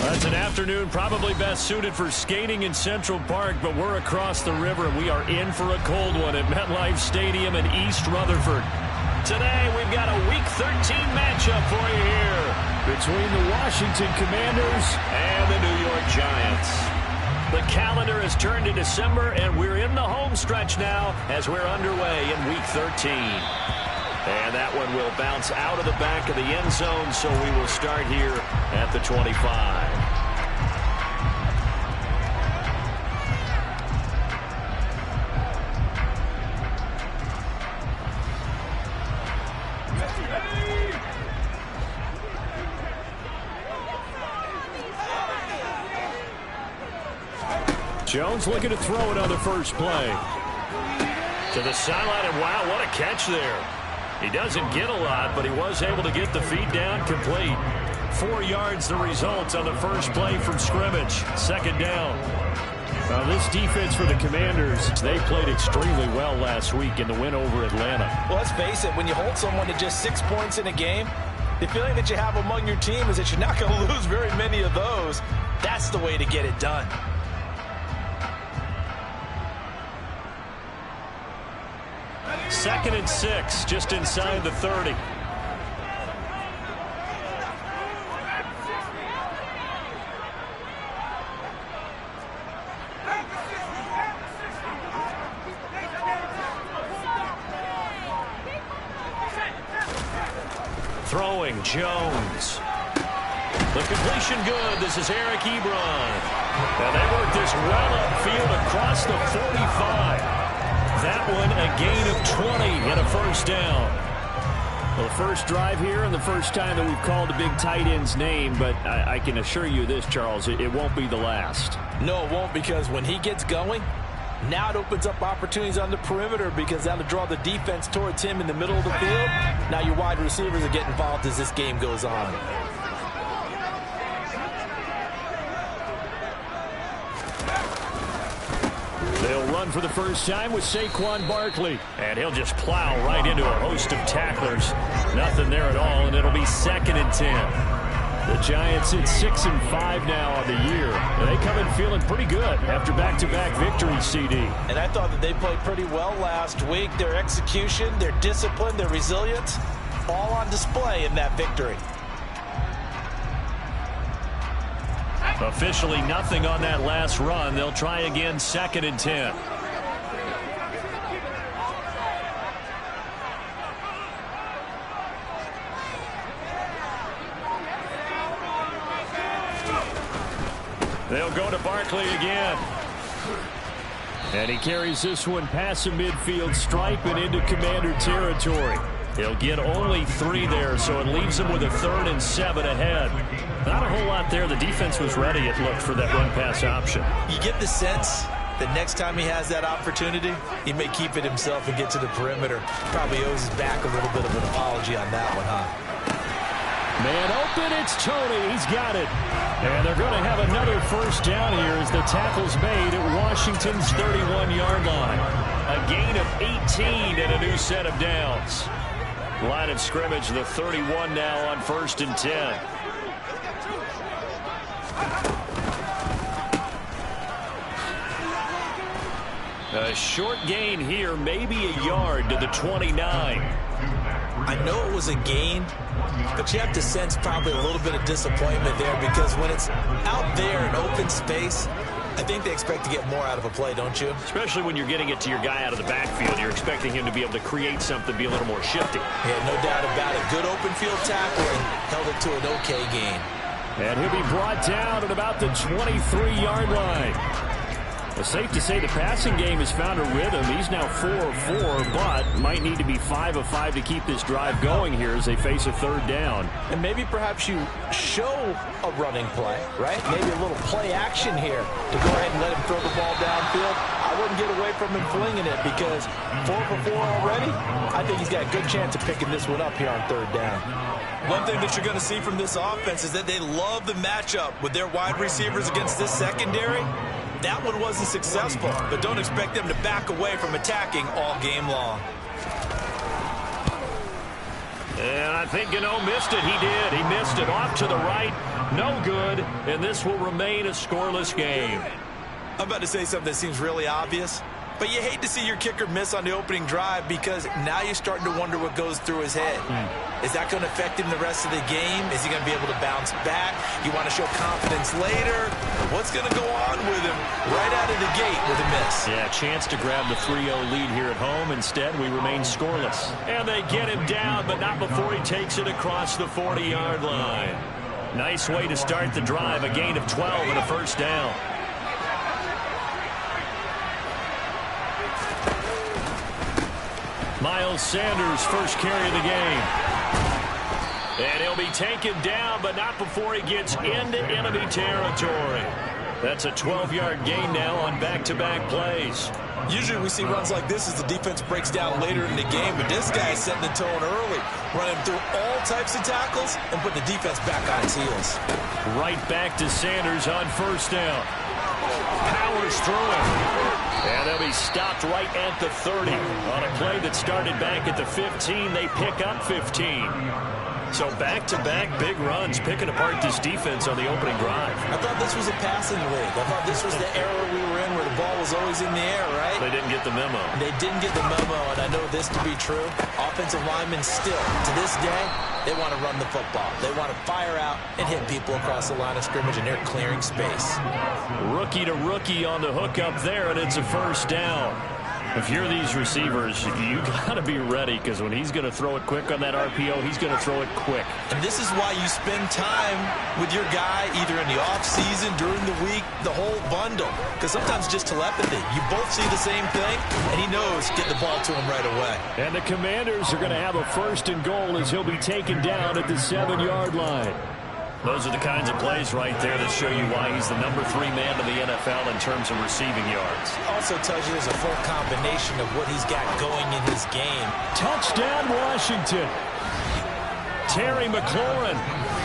It's an afternoon probably best suited for skating in Central Park, but we're across the river and we are in for a cold one at MetLife Stadium in East Rutherford. Today we've got a Week 13 matchup for you here between the Washington Commanders and the New York Giants. The calendar has turned to December and we're in the home stretch now as we're underway in Week 13. And that one will bounce out of the back of the end zone, so we will start here at the 25. Jones looking to throw it on the first play. To the sideline, and wow, what a catch there. He doesn't get a lot, but he was able to get the feet down complete. 4 yards the result on the first play from scrimmage. Second down. Now this defense for the Commanders, they played extremely well last week in the win over Atlanta. Well, let's face it, when you hold someone to just 6 points in a game, the feeling that you have among your team is that you're not going to lose very many of those. That's the way to get it done. Second and 6, just inside the 30. Throwing, Jones. The completion good. This is Eric Ebron. Now they work this well upfield across the 45. That one a gain of 20 and a first down. Well, the first drive here and the first time that we've called a big tight end's name, but I can assure you this, Charles, it won't be the last. No, it won't, because when he gets going, now it opens up opportunities on the perimeter because that'll draw the defense towards him in the middle of the field. Now your wide receivers are getting involved as this game goes on. They'll run for the first time with Saquon Barkley. And he'll just plow right into a host of tacklers. Nothing there at all, and it'll be 2nd and 10. The Giants at 6-5 now on the year. And they come in feeling pretty good after back-to-back victories, CD. And I thought that they played pretty well last week. Their execution, their discipline, their resilience, all on display in that victory. Officially nothing on that last run. They'll try again 2nd and 10. They'll go to Barkley again. And he carries this one past the midfield stripe and into Commander territory. He'll get only 3 there, so it leaves him with a 3rd and 7 ahead. Not a whole lot there. The defense was ready, it looked, for that run-pass option. You get the sense that next time he has that opportunity, he may keep it himself and get to the perimeter. Probably owes his back a little bit of an apology on that one, huh? Man open, it's Tony. He's got it. And they're going to have another first down here as the tackle's made at Washington's 31-yard line. A gain of 18 and a new set of downs. Line of scrimmage, the 31 now on 1st and 10. A short gain here, maybe a yard to the 29. I know it was a gain, but you have to sense probably a little bit of disappointment there, because when it's out there in open space, I think they expect to get more out of a play, don't you? Especially when you're getting it to your guy out of the backfield. You're expecting him to be able to create something, be a little more shifty. Yeah, no doubt about it. Good open field tackle and held it to an okay gain. And he'll be brought down at about the 23-yard line. It's safe to say the passing game has found a rhythm. He's now 4 of 4, but might need to be 5 of 5 to keep this drive going here as they face a 3rd down. And maybe perhaps you show a running play, right? Maybe a little play action here to go ahead and let him throw the ball downfield. I wouldn't get away from him flinging it because 4 for 4 already, I think he's got a good chance of picking this one up here on 3rd down. One thing that you're going to see from this offense is that they love the matchup with their wide receivers against this secondary. That one wasn't successful, but don't expect them to back away from attacking all game long. And I think Gano missed it. He did. He missed it off to the right. No good. And this will remain a scoreless game. I'm about to say something that seems really obvious, but you hate to see your kicker miss on the opening drive because now you're starting to wonder what goes through his head. Is that going to affect him the rest of the game? Is he going to be able to bounce back? You want to show confidence later? What's going to go on with him right out of the gate with a miss? Yeah, chance to grab the 3-0 lead here at home. Instead, we remain scoreless. And they get him down, but not before he takes it across the 40-yard line. Nice way to start the drive, a gain of 12 and a first down. Miles Sanders, first carry of the game. And he'll be taken down, but not before he gets into enemy territory. That's a 12-yard gain now on back-to-back plays. Usually we see runs like this as the defense breaks down later in the game, but this guy is setting the tone early, running through all types of tackles and putting the defense back on its heels. Right back to Sanders on first down. Powers through it. And they'll be stopped right at the 30. On a play that started back at the 15, they pick up 15. So back-to-back big runs, picking apart this defense on the opening drive. I thought this was a passing league. I thought this was the era we were in where the ball was always in the air, right? They didn't get the memo. They didn't get the memo, and I know this to be true. Offensive linemen still, to this day, they want to run the football. They want to fire out and hit people across the line of scrimmage, and they're clearing space. Rookie to rookie on the hook up there, and it's a first down. If you're these receivers, you got to be ready because when he's going to throw it quick on that RPO, he's going to throw it quick. And this is why you spend time with your guy either in the offseason, during the week, the whole bundle. Because sometimes just telepathy. You both see the same thing, and he knows get the ball to him right away. And the Commanders are going to have a first and goal as he'll be taken down at the 7-yard line. Those are the kinds of plays right there that show you why he's the #3 man in the NFL in terms of receiving yards. Also tells you there's a full combination of what he's got going in his game. Touchdown, Washington. Terry McLaurin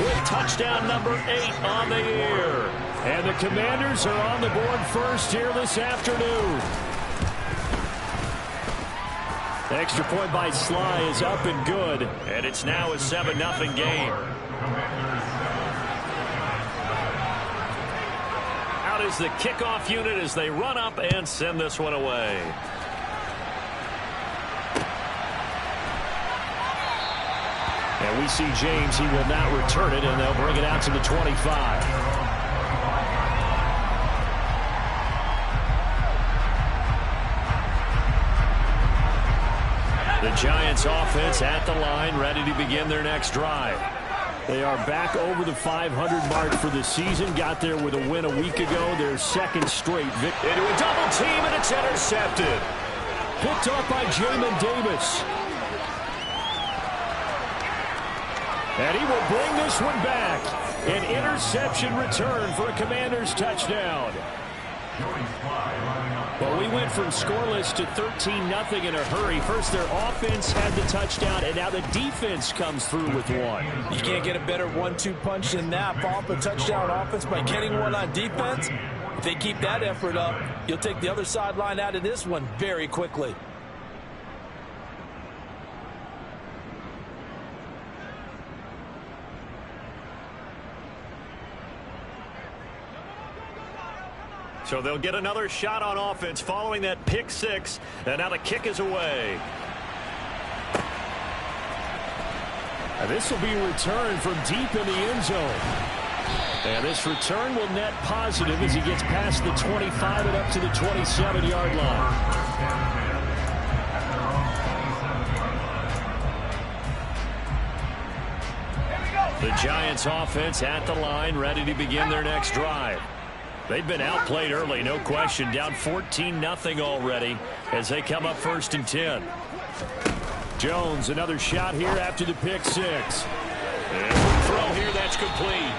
with touchdown number 8 on the year. And the Commanders are on the board first here this afternoon. The extra point by Sly is up and good. And it's now a 7-0 game. Out is the kickoff unit as they run up and send this one away. And we see James, he will not return it, and they'll bring it out to the 25. The Giants offense at the line, ready to begin their next drive. They are back over the 500 mark for the season. Got there with a win a week ago. Their second straight victory. Into a double team, and it's intercepted. Picked off by Jamin Davis. And he will bring this one back. An interception return for a Commanders touchdown. Well, we went from scoreless to 13-0 in a hurry. First, their offense had the touchdown, and now the defense comes through with one. You can't get a better 1-2 punch than that. Follow up a touchdown offense by getting one on defense. If they keep that effort up, you'll take the other sideline out of this one very quickly. So they'll get another shot on offense following that pick six. And now the kick is away. And this will be returned from deep in the end zone. And this return will net positive as he gets past the 25 and up to the 27-yard line. The Giants offense at the line, ready to begin their next drive. They've been outplayed early, no question. Down 14-0 already as they come up 1st and 10. Jones, another shot here after the pick six. And throw here, that's complete.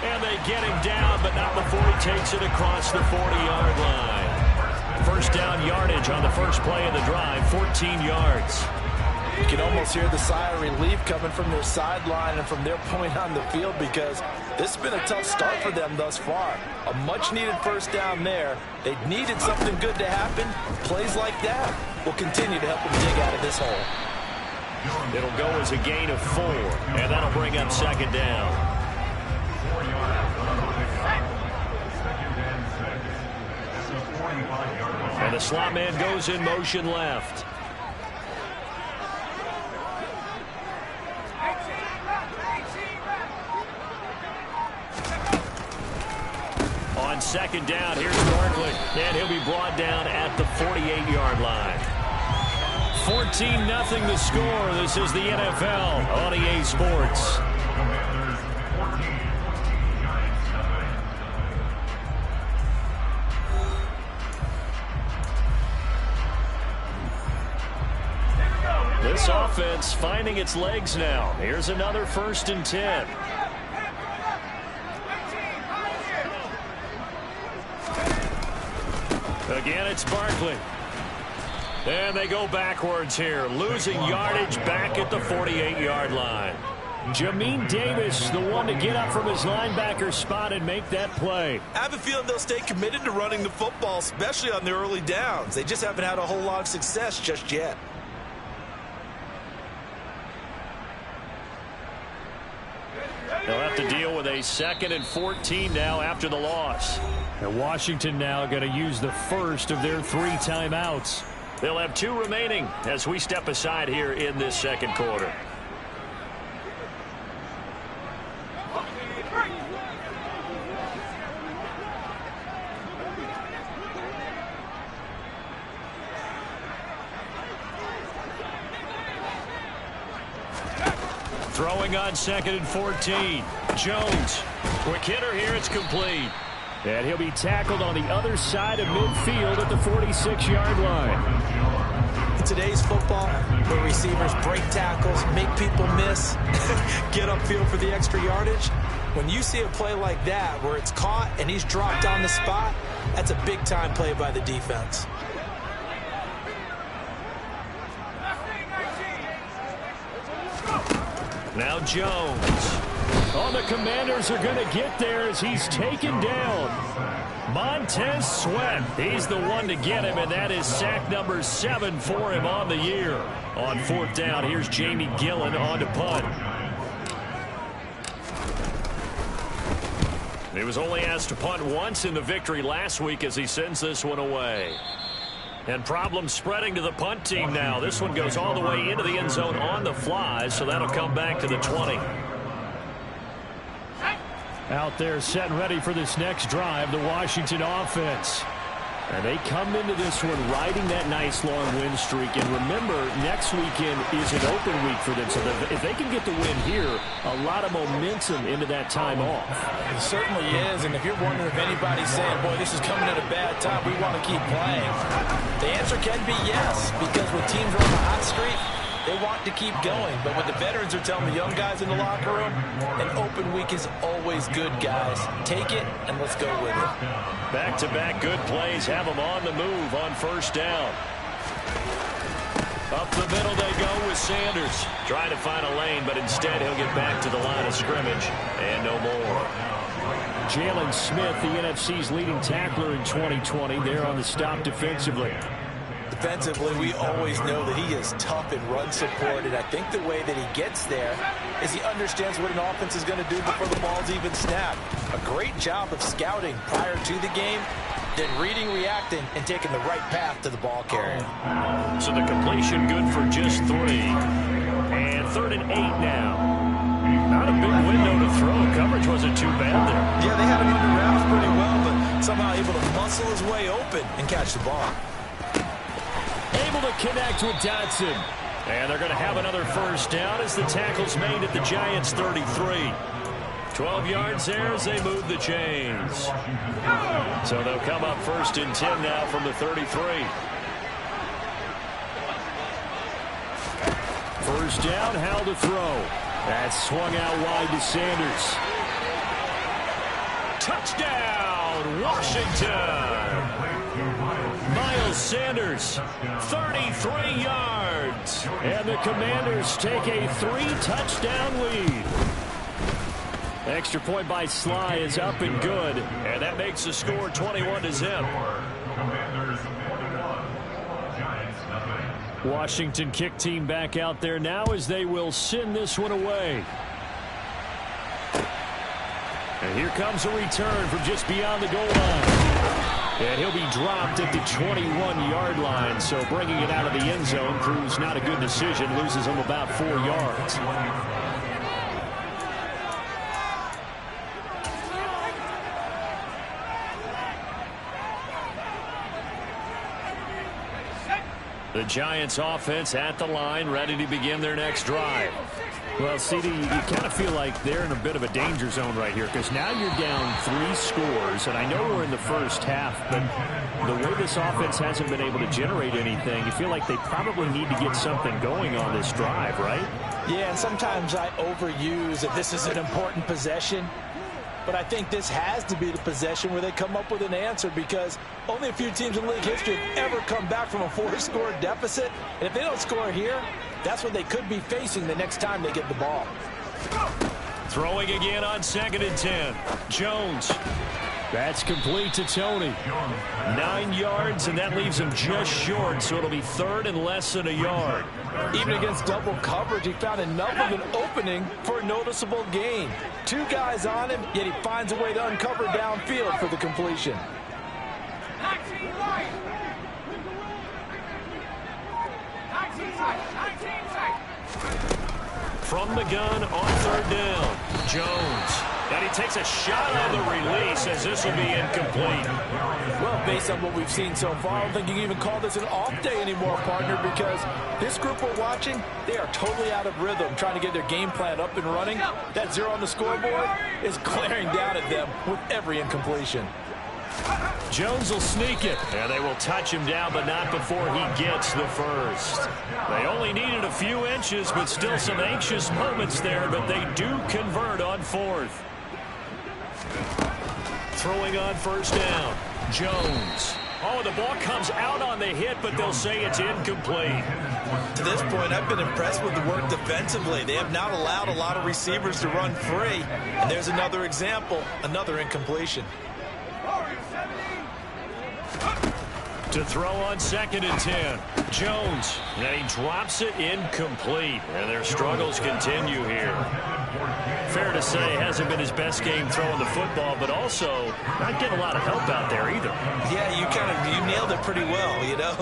And they get him down, but not before he takes it across the 40-yard line. First first down yardage on the first play of the drive, 14 yards. You can almost hear the sigh of relief coming from their sideline and from their point on the field, because this has been a tough start for them thus far. A much-needed first down there. They needed something good to happen. Plays like that will continue to help them dig out of this hole. It'll go as a gain of 4, and that'll bring up second down. And the slot man goes in motion left. On second down, here's Barkley, and he'll be brought down at the 48-yard line. 14-0 the score. This is the NFL on EA Sports. This offense finding its legs now. Here's another 1st and 10. Again, it's Barkley. And they go backwards here, losing yardage back at the 48-yard line. Jamin Davis, the one to get up from his linebacker spot and make that play. I have a feeling they'll stay committed to running the football, especially on the early downs. They just haven't had a whole lot of success just yet. They'll have to deal with a 2nd and 14 now after the loss. And Washington now going to use the first of their 3 timeouts. They'll have 2 remaining as we step aside here in this second quarter. Throwing on 2nd and 14. Jones. Quick hitter here. It's complete. And he'll be tackled on the other side of midfield at the 46-yard line. In today's football, where receivers break tackles, make people miss, get upfield for the extra yardage, when you see a play like that where it's caught and he's dropped on the spot, that's a big-time play by the defense. Now Jones. Oh, the Commanders are going to get there as he's taken down. Montez Sweat. He's the one to get him, and that is sack number 7 for him on the year. On 4th down, here's Jamie Gillen on to punt. He was only asked to punt once in the victory last week as he sends this one away. And problems spreading to the punt team now. This one goes all the way into the end zone on the fly, so that'll come back to the 20. Out there set and ready for this next drive, the Washington offense. And they come into this one riding that nice long win streak. And remember, next weekend is an open week for them. So if they can get the win here, a lot of momentum into that time off. It certainly is. And if you're wondering if anybody's saying, boy, this is coming at a bad time, we want to keep playing, the answer can be yes. Because when teams are on a hot streak, they want to keep going. But what the veterans are telling the young guys in the locker room, an open week is always good, guys. Take it, and let's go with it. Back-to-back good plays have them on the move on 1st down. Up the middle they go with Sanders. Trying to find a lane, but instead he'll get back to the line of scrimmage. And no more. Jalen Smith, the NFC's leading tackler in 2020, there on the stop defensively. Defensively, we always know that he is tough in run support, and I think the way that he gets there is he understands what an offense is going to do before the ball's even snapped. A great job of scouting prior to the game, then reading, reacting, and taking the right path to the ball carrier. So the completion good for just 3. And 3rd and 8 now. Not a big window to throw. Coverage wasn't too bad there. Yeah, they had him under wraps pretty well, but somehow able to muscle his way open and catch the ball. Able to connect with Dotson. And they're going to have another 1st down as the tackle's made at the Giants' 33. 12 yards there as they move the chains. So they'll come up 1st and 10 now from the 33. 1st down, how to throw. That's swung out wide to Sanders. Touchdown, Washington. Miles Miles Sanders, 33 yards. And the Commanders take a 3-touchdown lead. Extra point by Sly is up and good. And that makes the score 21-0. Washington kick team back out there now as they will send this one away. And here comes a return from just beyond the goal line. And he'll be dropped at the 21-yard line. So bringing it out of the end zone proves not a good decision. Loses him about 4 yards. The Giants offense at the line, ready to begin their next drive. Well, CD, you kind of feel like they're in a bit of a danger zone right here because now you're down 3 scores, and I know we're in the first half, but the way this offense hasn't been able to generate anything, you feel like they probably need to get something going on this drive, right? Yeah, and sometimes I overuse that this is an important possession. But I think this has to be the possession where they come up with an answer because only a few teams in league history have ever come back from a 4-score deficit. And if they don't score here, that's what they could be facing the next time they get the ball. Throwing again on 2nd and 10. Jones. That's complete to Tony. 9 yards, and that leaves him just short, so it'll be 3rd and less than a yard. Even against double coverage, he found enough of an opening for a noticeable gain. 2 guys on him, yet he finds a way to uncover downfield for the completion. From the gun on 3rd down, Jones. And he takes a shot on the release as this will be incomplete. Well, based on what we've seen so far, I don't think you can even call this an off day anymore, partner, because this group we're watching, they are totally out of rhythm, trying to get their game plan up and running. That 0 on the scoreboard is glaring down at them with every incompletion. Jones will sneak it, and they will touch him down, but not before he gets the first. They only needed a few inches, but still some anxious moments there, but they do convert on 4th. Throwing on 1st down, Jones. Oh, the ball comes out on the hit, but they'll say it's incomplete. To this point, I've been impressed with the work defensively. They have not allowed a lot of receivers to run free. And there's another example, another incompletion. To throw on 2nd and 10, Jones. And he drops it incomplete. And their struggles continue here. Fair to say, hasn't been his best game throwing the football, but also not getting a lot of help out there either. Yeah, you nailed it pretty well, you know.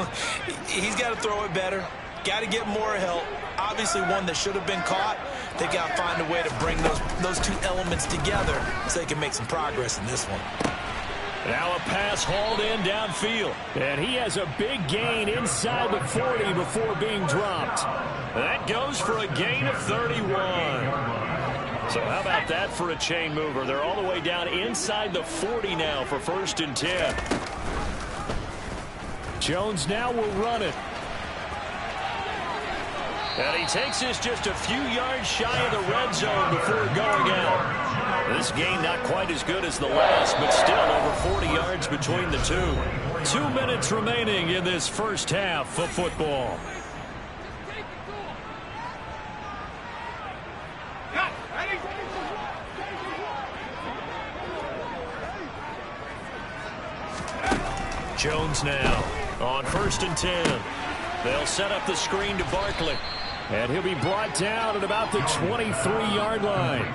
He's got to throw it better. Got to get more help. Obviously one that should have been caught. They got to find a way to bring those 2 elements together so they can make some progress in this one. Now a pass hauled in downfield. And he has a big gain inside the 40 before being dropped. That goes for a gain of 31. So how about that for a chain mover? They're all the way down inside the 40 now for 1st and 10. Jones now will run it. And he takes this just a few yards shy of the red zone before going out. This gain not quite as good as the last, but still over 40 yards between the 2. 2 minutes remaining in this first half of football. Jones now on 1st and 10. They'll set up the screen to Barkley. And he'll be brought down at about the 23-yard line.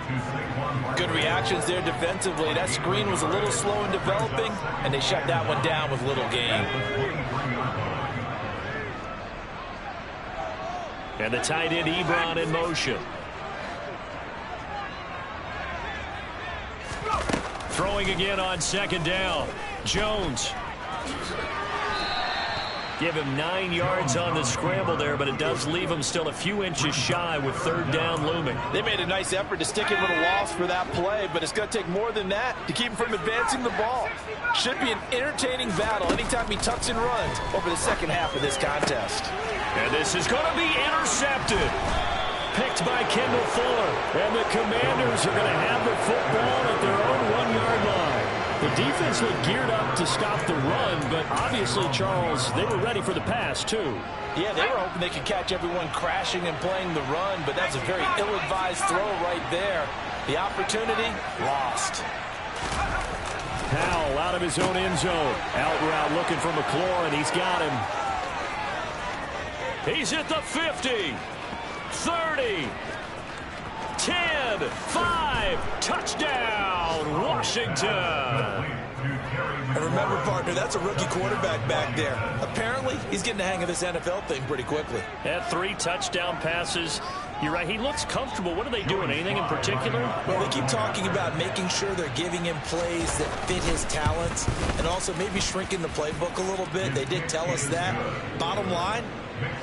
Good reactions there defensively. That screen was a little slow in developing, and they shut that one down with little gain. And the tight end Ebron in motion. Throwing again on 2nd down. Jones. Give him 9 yards on the scramble there, but it does leave him still a few inches shy with 3rd down looming. They made a nice effort to stick him with a loss for that play, but it's going to take more than that to keep him from advancing the ball. Should be an entertaining battle anytime he tucks and runs over the second half of this contest. And this is going to be intercepted. Picked by Kendall Fuller. And the Commanders are going to have the football at their own 1-yard line. The defense looked geared up to stop the run, but obviously, Charles, they were ready for the pass, too. Yeah, they were hoping they could catch everyone crashing and playing the run, but that's a very ill-advised throw right there. The opportunity, lost. Powell out of his own end zone. Out route looking for McLaurin. He's got him. He's at the 50, 30, 10, 5, touchdown, Washington. And remember, partner, that's a rookie quarterback back there. Apparently, he's getting the hang of this NFL thing pretty quickly. Had 3 touchdown passes. You're right, he looks comfortable. What are they doing? Anything in particular? Well, they keep talking about making sure they're giving him plays that fit his talents and also maybe shrinking the playbook a little bit. They did tell us that. Bottom line,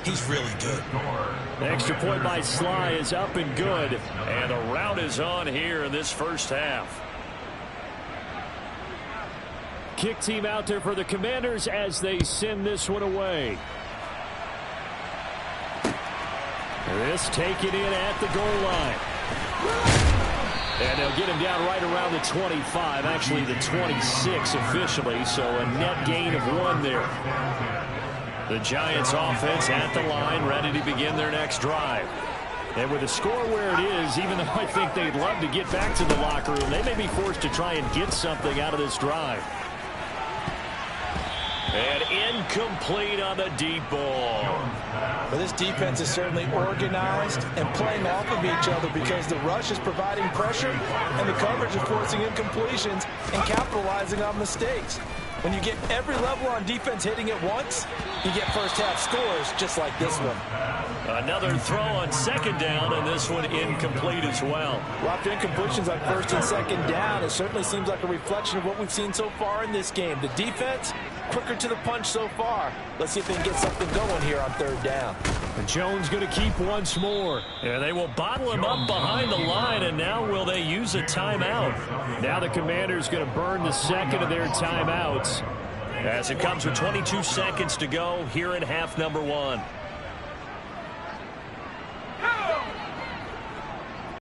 he's really good. The extra point by Sly is up and good. And the rout is on here in this first half. Kick team out there for the Commanders as they send this one away. This taken in at the goal line. And they'll get him down right around the 25, actually the 26 officially, so a net gain of 1 there. The Giants offense at the line, ready to begin their next drive. And with the score where it is, even though I think they'd love to get back to the locker room, they may be forced to try and get something out of this drive. And incomplete on the deep ball. Well, this defense is certainly organized and playing off of each other because the rush is providing pressure and the coverage is forcing incompletions and capitalizing on mistakes. When you get every level on defense hitting at once, you get first-half scores just like this one. Another throw on second down, and this one incomplete as well. Well, after incompletions on first and second down, it certainly seems like a reflection of what we've seen so far in this game. The defense, quicker to the punch so far. Let's see if they can get something going here on third down. And Jones going to keep once more. And they will bottle him up behind the line, and now will they use a timeout? Now the Commanders going to burn the second of their timeouts as it comes with 22 seconds to go here in half number 1.